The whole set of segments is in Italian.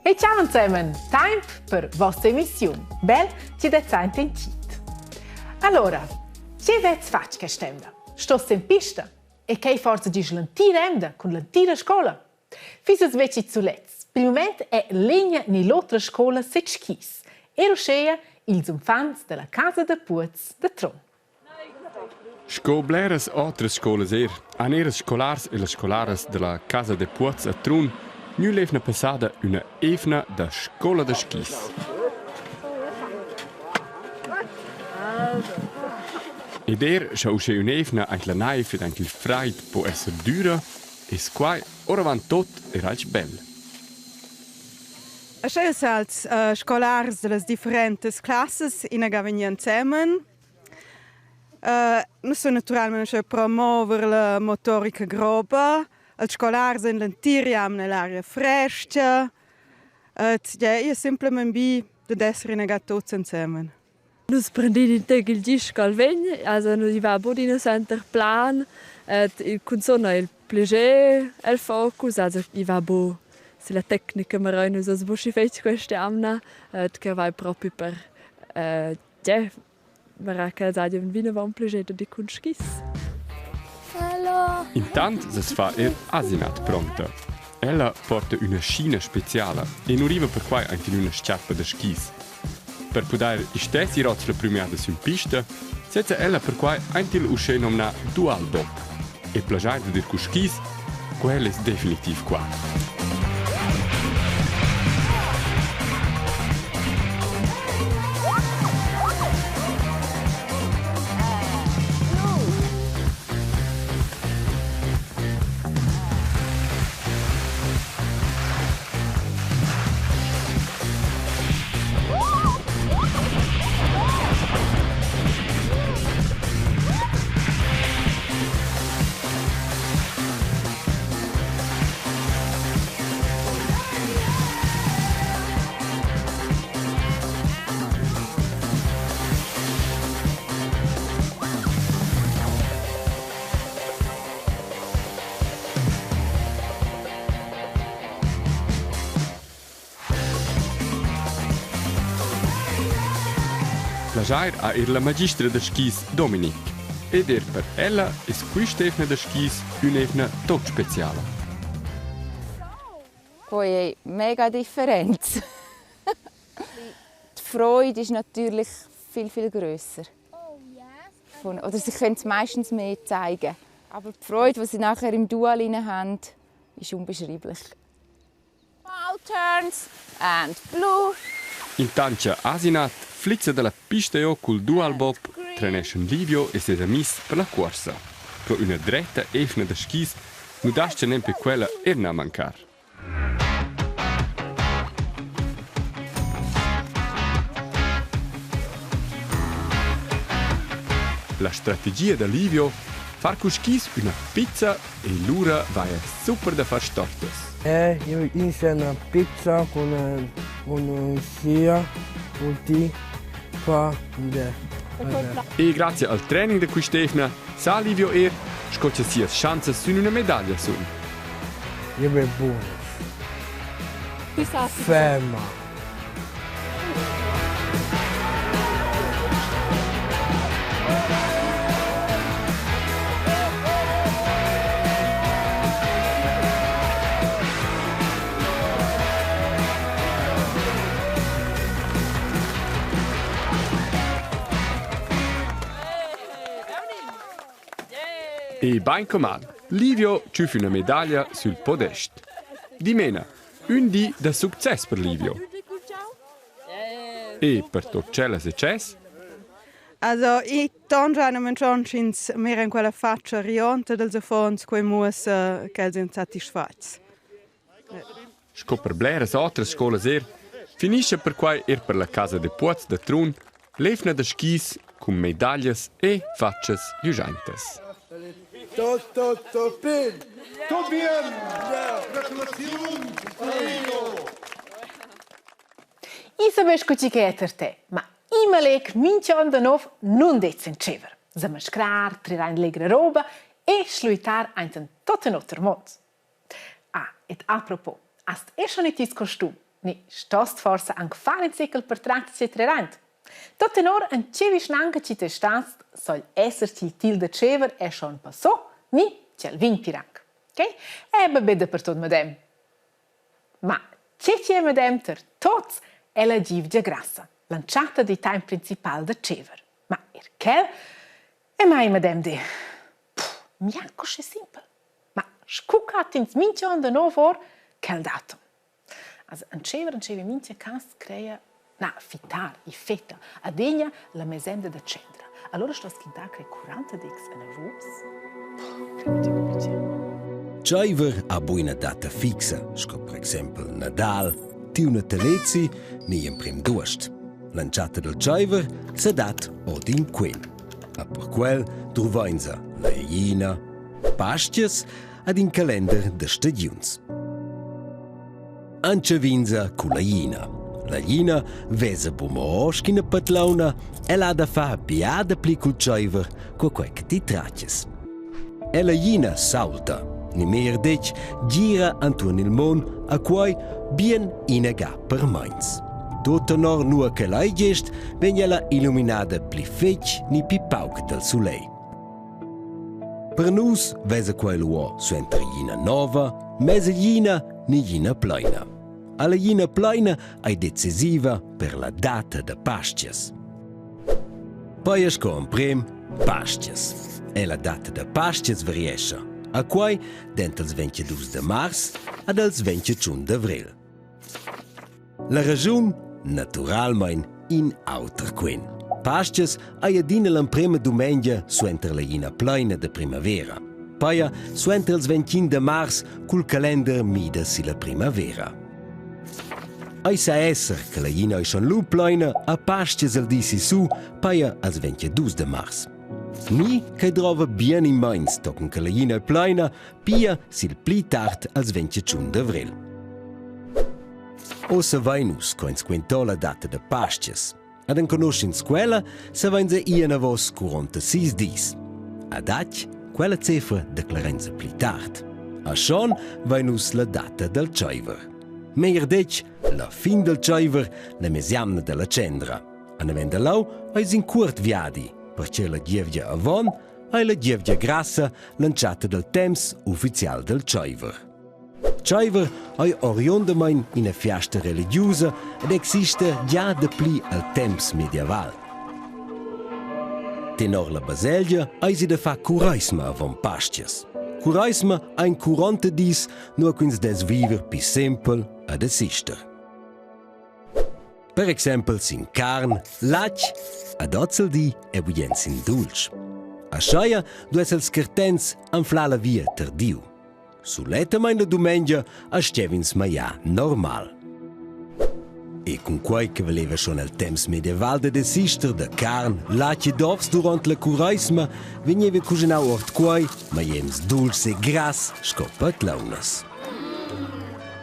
E ciao insieme, time per vostra emissione. Bel ci dà sempre in cit. Allora, che vets fatch che stemda? Sto in pista? E che forza di l'antira emda con l'antira scuola? Fisas veci zulets. Per il momento è legna nell'altra scuola setschis. E roschea ils infants della casa de Puez de Tron. Scobleres altres scolas an eres scolars e le scolares della casa de Puez a Trun, nu levna passada una evna da scola de skis. Ed scha usce un'evna anche la naiv ed anche il freit può essere dura, e squai ora van tot alc bell. Als als scolars de las differentes classes in gavenien zemen. Noi sono naturalmente promuover la motorica groba, als scolars in l'antiriam nell'aria fresca. Io semplicemente bi de essere in tutti insieme. Nus prendin il disco al vegn, also nu va bodina center plan, il consona il plaisir, il focus, also i va bo se la tecnica ma nus as buschi fetch queste amna, che vai proprio per ma che sa di un vino va un plaisir di kunskis. Hallo. Intant se fa asinat pronta. Ella porta una scina speciale e non arriva per qua anche una sciarpa da skis. Per poter istessi rots la premiata su pista, senza ella per qua anche l'usce nomna dual bob. E plagiare di dir cu skis, quella è definitiv qua. Plagiar a la magistra de skis Dominic. Ed per ella è questa evna de skis un'evna tot speciale. Poi è mega Differenz. Die Freude ist natürlich viel grösser. Oder sie können es meistens mehr zeigen. Aber die Freude, die sie nachher im Dual haben, ist unbeschreiblich. Ball turns and blue. Intanto Asinat flizza dalla pista col dual bob trenesce Livio e ses amis per la corsa. Pro una dretta evna de skis nu dasce nempe quella erna mancar. La strategia de Livio far cu skis una pizza e l'ura vai super da far stortes. Io inizio una pizza con sia ulti fa E grazie al training di quest'evna, sa Livio scoccia sia chance su una medaglia su. Io ben buono. Ferma. E ben comal, Livio ci fu una medaglia sul podest. Di mena, un di da successo per Livio. E per tutto ciò che successo? Also, ich tangiano mencioncins mehr in quella faccia rionta dels affons quei mus che sind satisfats. Sco per bleres altre scuole finisce per qua per la casa de Puez de Trun, levna de skis con medaglias e faccias giugiantes. Tutto bene. Tutto bien. Gratulazioni. I sabes che è per te, ma i malek mincion da nov non dezen cever. Zamascrar, trirar legre roba e sluitar ein tot un altro mod. Ah, et apropos, hast schon nicht dis costum, ni stost forse anche fare in ciclo per tratti e trerant. Tot tenor un cevi schnanca ci te stast soll esserci il til de cever e schon passò, ni c'el vin piranc. Ok? E bebede per tot medem. Ma c'è medem ter tots è la givgia grassa, lanciata di time principal de cever. Ma quel è mai medem di mianco è simple. Ma scuccat ins minchon de no vor quel datum. Also un cevi minchia cas crea fitar, i feta, adegna la mesenda de cendra. Allora sto schintà crea 40 dix en avus. Ciaiver ha buona data fixa, sco per esempio Nadal, tiuna telezi, ni in prim duost. Lanciata del ciaiver s'è dat od in quen. A per quel truvainza la iina, pastias ad in calender de stagiuns. Anche vinza cu la iina. La iina vesa bumooschi na patlauna e la da fa biada pli cul ciaiver co quei che ti traces. E la iina salta, ni mer dec gira antuan il mon a quai bien inega per mains. Tot nor nua che lei gest vegna la illuminada pli fetch ni pi pauc del sulei. Per nus vesa quei luo suentra iina nova, mesa iina ni iina pleina. Alla iina pleina è decisiva per la data de pastias. Poi esco un prem pastias. E la data de pastias variesce, a quai dentro il 22 de mars ad il 21 de avril. La ragione, naturalmente, in outer quen. Pastias è adina l'imprima domenica suentra la iina pleina de primavera. Poi suentra il 21 de mars col calender mida si la primavera. Ai sa esser che la iina è schon lu pleina a pastias al disi su, paia al 22 de mars. Ni che trova bien in mains tocken che la iina è pleina, pia sil pli tard al 21 de avril. O se vainus coins quentò la data de pastias. Ad en conoscin scuela se vainza iena vos 46 dis. Ad ac, quella cifra declarenza pli tard. A schon vainus la data del ciaiver. Meir dec, la fin del ciaiver, la mesiamna della cendra. An avenda lau, eis in curt viadi, perché la gievgia avon e la gievgia grassa lanciata del temps ufficial del ciaiver. Ciaiver è oriondamein una fiesta religiosa ed existe già da pli al temps medieval. Tenor la baselgia, eisi da fa curaisma avon pastias. Curaisma è in 40 dis, nur quins des viver pi simpel ad assister. Per esempio, sin carn, lac, ad ozzeldi e buien sin dulce. A schaia dues els cartens anfla la via tardiu. Suletamain la domenica a stevins maia normal. E con quei che voleva schon il temps medieval de desister de carn, lac e d'ovs durant la curaisma, veniva cucinau ort quei, maiems dulce e gras, scopat launas.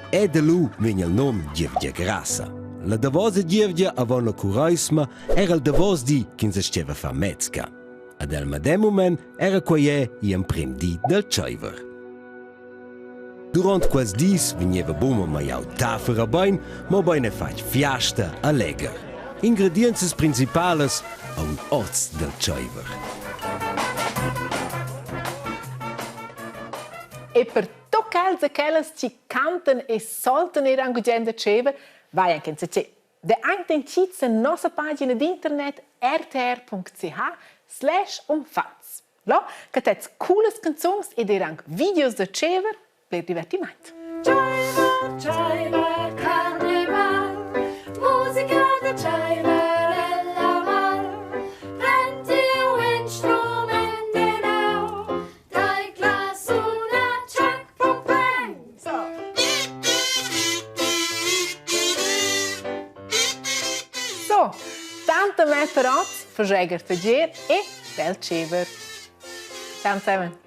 E de lu vegna il nom gievgia grassa. La davosa gievgia avon la curaisma era il davos di che si steva fa metzca. Ad el medem moment era quei in prim di del ciaiver. Durant quels dis veniva buma maiau tafer a bain, ma bain e fac fiasta alleger. Ingrediences principales a un oz del ciaiver. E per toccare quelles ci cantan e soltan ir angugien de cever, vai anche in c'è. De eintentits in nostra pagina di internet rtr.ch/umfats. Là, che tets cooles canzons ed anche videos de cever per divertimento. Ciaiver, ciaiver, carnival, musica de ciaiver e la mar. Prendi un strumento now, dai class una check from bang. So, tante me per oggi, verzeger fagier e bel cever. Ciao zusammen.